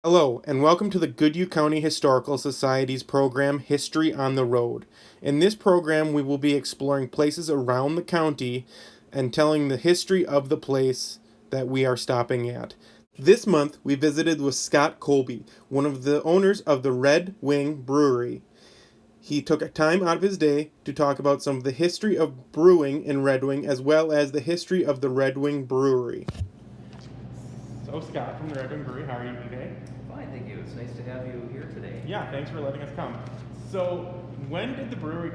Hello, and welcome to the Goodhue County Historical Society's program, History on the Road. In this program, we will be exploring places around the county and telling the history of the place that we are stopping at. This month, we visited with Scott Kolby, one of the owners of the Red Wing Brewery. He took time out of his day to talk about some of the history of brewing in Red Wing as well as the history of the Red Wing Brewery. So, Scott from the Red Wing Brewery, how are you today? Fine, thank you. It's nice to have you here today. Yeah, thanks for letting us come. So, when did the brewery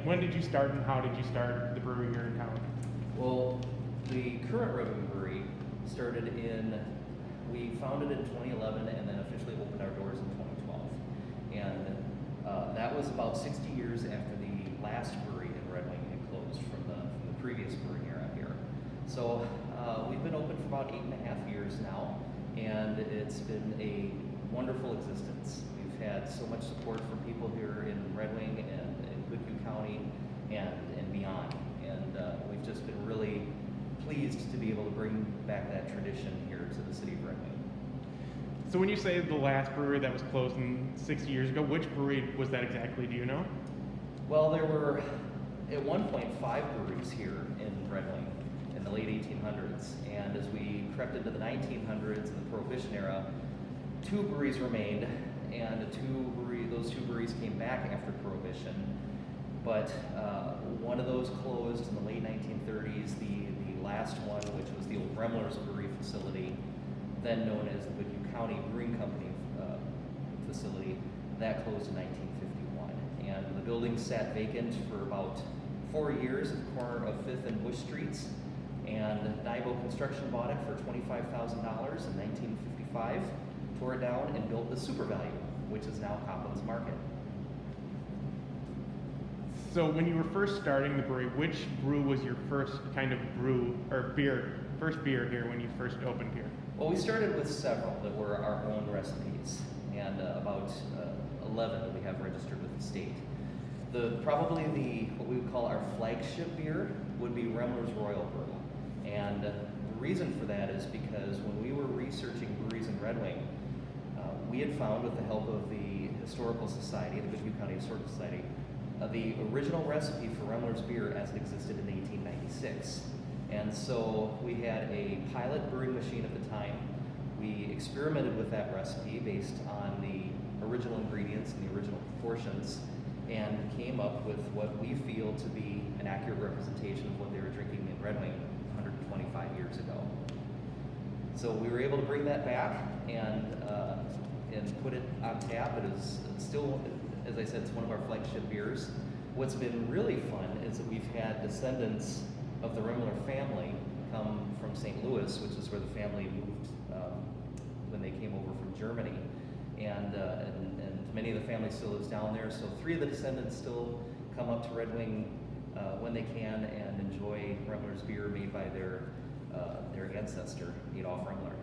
when did you start and how did you start the brewery here in town? Well, the current Red Wing Brewery we founded in 2011 and then officially opened our doors in 2012. And that was about 60 years after the last brewery in Red Wing had closed from the previous brewing era here. So, we've been open for about 8.5 years now, and it's been a wonderful existence. We've had so much support from people here in Red Wing and in Goodhue County and beyond, and we've just been really pleased to be able to bring back that tradition here to the city of Red Wing. So, when you say the last brewery that was closed 60 years ago, which brewery was that exactly? Do you know? Well, there were at one point 5 breweries here in Red Wing in the late 1800s, and as we crept into the 1900s and the Prohibition era, 2 breweries remained, and those two breweries came back after Prohibition, but one of those closed in the late 1930s. The last one, which was the old Bremler's Brewery facility, then known as the Goodhue County Brewing Company facility, that closed in 1951, and the building sat vacant for about 4 years at the corner of 5th and Bush Streets. And Nybo Construction bought it for $25,000 in 1955, tore it down, and built the Super Value, which is now Copland's Market. So, when you were first starting the brewery, which brew was your first kind of first beer here when you first opened here? Well, we started with several that were our own recipes, and about 11 that we have registered with the state. What we would call our flagship beer would be Remler's Royal Brew. And the reason for that is because when we were researching breweries in Red Wing, we had found, with the help of the Historical Society, the Goodhue County Historical Society, the original recipe for Remler's beer as it existed in 1896. And so we had a pilot brewing machine at the time. We experimented with that recipe based on the original ingredients and the original proportions, and came up with what we feel to be an accurate representation of what they were drinking in Red Wing 125 years ago. So we were able to bring that back and put it on tap. It's still, as I said, it's one of our flagship beers. What's been really fun is that we've had descendants of the Remler family come from St. Louis, which is where the family moved when they came over from Germany, and many of the family still lives down there. So 3 of the descendants still come up to Red Wing when they can and enjoy Remler's beer made by their ancestor, Adolf Remler.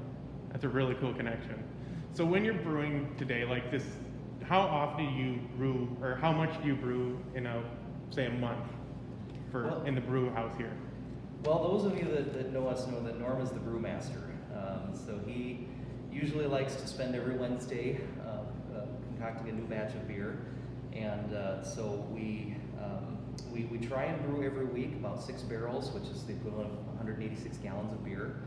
That's a really cool connection. So, when you're brewing today like this, how often do you brew, or how much do you brew in a month in the brew house here? Well, those of you that know us know that Norm is the brewmaster. So he usually likes to spend every Wednesday concocting a new batch of beer, and so we try and brew every week about 6 barrels, which is the equivalent of 186 gallons of beer.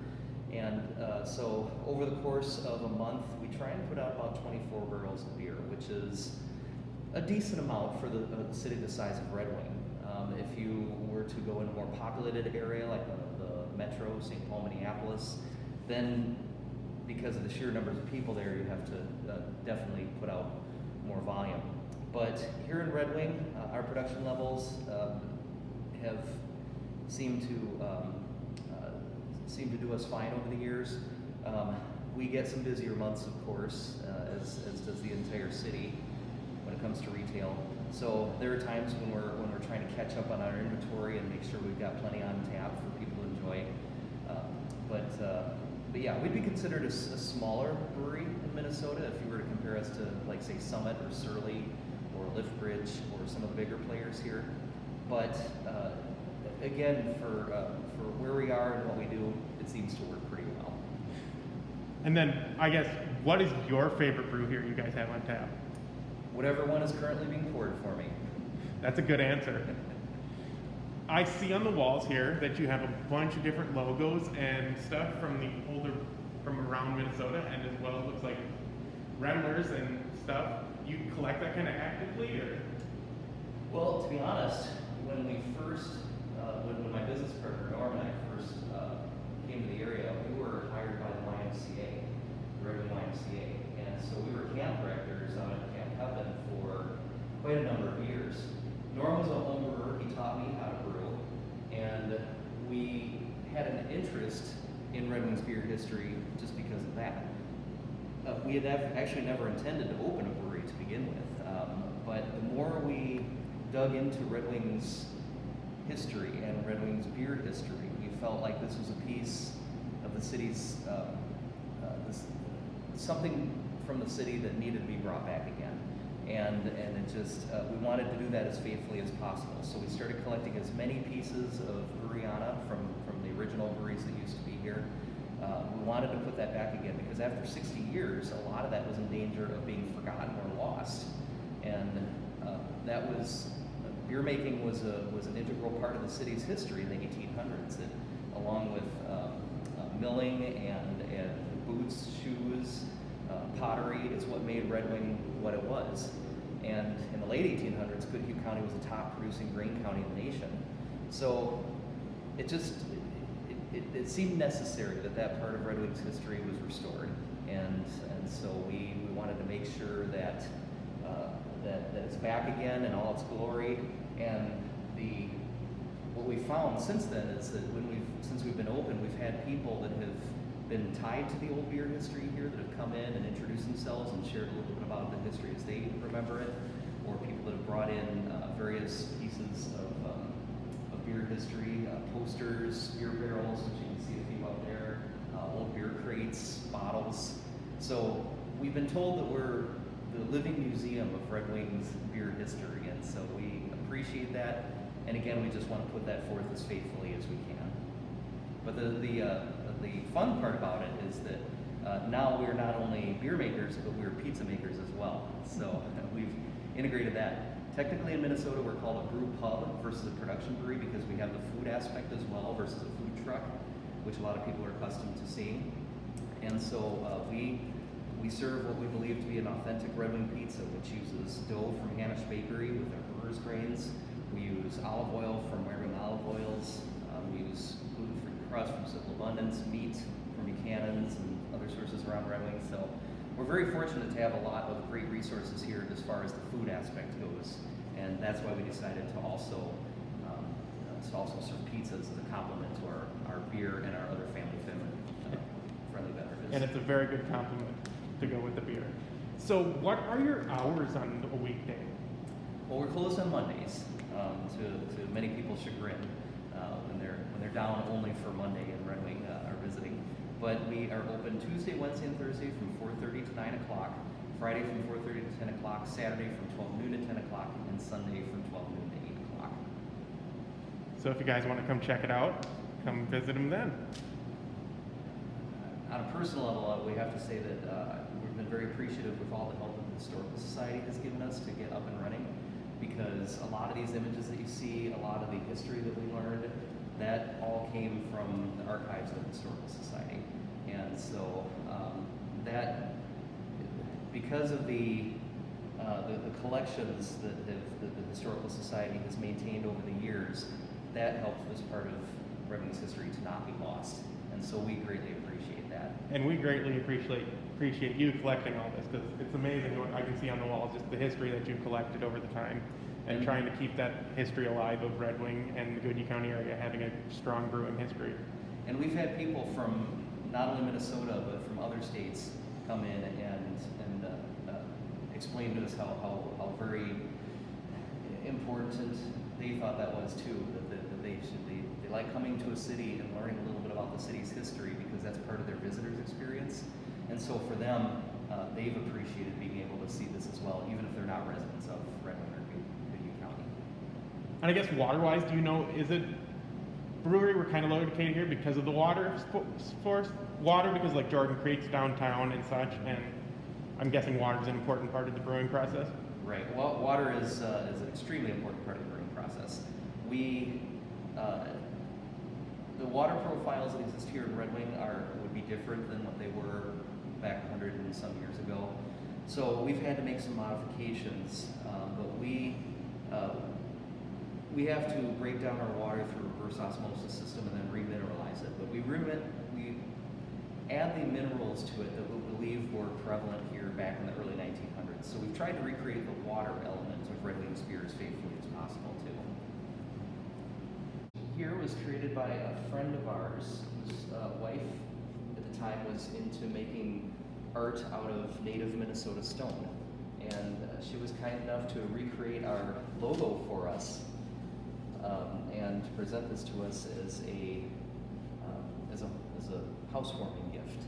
And so over the course of a month, we try and put out about 24 barrels of beer, which is a decent amount for the city the size of Red Wing. If you were to go in a more populated area like the metro, St. Paul, Minneapolis, then because of the sheer numbers of people there, you have to definitely put out more volume. But here in Red Wing, our production levels have seemed to do us fine over the years. We get some busier months, of course, as does the entire city when it comes to retail. So there are times when we're trying to catch up on our inventory and make sure we've got plenty on tap for people to enjoy. But yeah, we'd be considered a smaller brewery in Minnesota if you were to compare us to, like, say, Summit or Surly or Liftbridge or some of the bigger players here. But again, for where we are and what we do, it seems to work pretty well. And then, I guess, what is your favorite brew here you guys have on tap? Whatever one is currently being poured for me. That's a good answer. I see on the walls here that you have a bunch of different logos and stuff from around Minnesota, and as well it looks like Remlers and stuff. You collect that kind of actively, or? Well, to be honest, when we first, when my business partner Norm and I first came to the area, we were hired by the YMCA, the Red Wing YMCA, and so we were camp directors out at Camp Heaven for quite a number of years. Norm was a home brewer. He taught me how to brew, and we had an interest in Red Wing's beer history just because of that. We had actually never intended to open a brewery to begin with, but the more we dug into Red Wing's history and Red Wing's beer history, we felt like this was a piece of the city's, something from the city that needed to be brought back again. And it just, we wanted to do that as faithfully as possible. So we started collecting as many pieces of Breweriana from the original breweries that used to be here. We wanted to put that back again because after 60 years, a lot of that was in danger of being forgotten or lost. And that was, beer making was an integral part of the city's history in the 1800s, along with milling and boots, shoes, pottery is what made Red Wing what it was. And in the late 1800s, Goodhue County was the top producing grain county in the nation. So it just, it seemed necessary that part of Red Wing's history was restored. And so we wanted to make sure that it's back again in all its glory. And what we found since then is that since we've been open, we've had people that have been tied to the old beer history here that have come in and introduced themselves and shared a little bit about the history as they remember it, or people that have brought in various pieces of beer history, posters, beer barrels, which you can see a few up there, old beer crates, bottles. So we've been told that we're the living museum of Red Wing's beer history, and so we appreciate that. And again, we just want to put that forth as faithfully as we can. But the fun part about it is that now we're not only beer makers, but we're pizza makers as well. So we've integrated that. Technically in Minnesota, we're called a brew pub versus a production brewery because we have the food aspect as well versus a food truck, which a lot of people are accustomed to seeing. And so we serve what we believe to be an authentic Red Wing pizza, which uses dough from Hanisch Bakery with their brewer's grains. We use olive oil from Red Wing olive oils. We use gluten-free crust from Simple Abundance, meat from Buchanan's and other sources around Red Wing. So we're very fortunate to have a lot of great resources here as far as the food aspect goes. And that's why we decided to also serve pizzas as a complement to our beer and our other family-friendly beverages. And it's a very good compliment to go with the beer. So what are your hours on a weekday? Well, we're closed on Mondays, to many people's chagrin, when they're down only for Monday and Red Wing are visiting. But we are open Tuesday, Wednesday, and Thursday from 4:30 to 9 o'clock, Friday from 4:30 to 10 o'clock, Saturday from 12 noon to 10 o'clock, and Sunday from 12 noon to 8 o'clock. So if you guys want to come check it out, come visit them then. On a personal level, we have to say that we've been very appreciative with all the help that the Historical Society has given us to get up and running, because a lot of these images that you see, a lot of the history that we learned, that all came from the archives of the Historical Society. And so that, because of the collections that the Historical Society has maintained over the years, that helps this part of Red Wing's history to not be lost. And so we greatly appreciate that. And we greatly appreciate you collecting all this, because it's amazing what I can see on the walls, just the history that you've collected over the time, and trying to keep that history alive of Red Wing and the Goodhue County area having a strong brewing history. And we've had people from not only Minnesota, but from other states come in and explain to us how very important they thought that was too, that they like coming to a city and learning a little bit about the city's history, because that's part of their visitor's experience. And so for them, they've appreciated being able to see this as well, even if they're not residents of Red Wing or Goodhue County. And I guess water-wise, do you know, is it brewery we're kind of located here because of the water source? water because like Jordan Creek's downtown and such, and I'm guessing water is an important part of the brewing process. Right. Well, water is an extremely important part of the brewing process. We the water profiles that exist here in Red Wing would be different than what they were back 100 and some years ago. So we've had to make some modifications, but we have to break down our water through a reverse osmosis system and then remineralize it. But we add the minerals to it that we believe were prevalent here back in the early 1900s. So we've tried to recreate the water element of Red Wing's beer as faithfully as possible too. Here was created by a friend of ours whose wife at the time was into making art out of native Minnesota stone. And she was kind enough to recreate our logo for us and present this to us as a housewarming gift.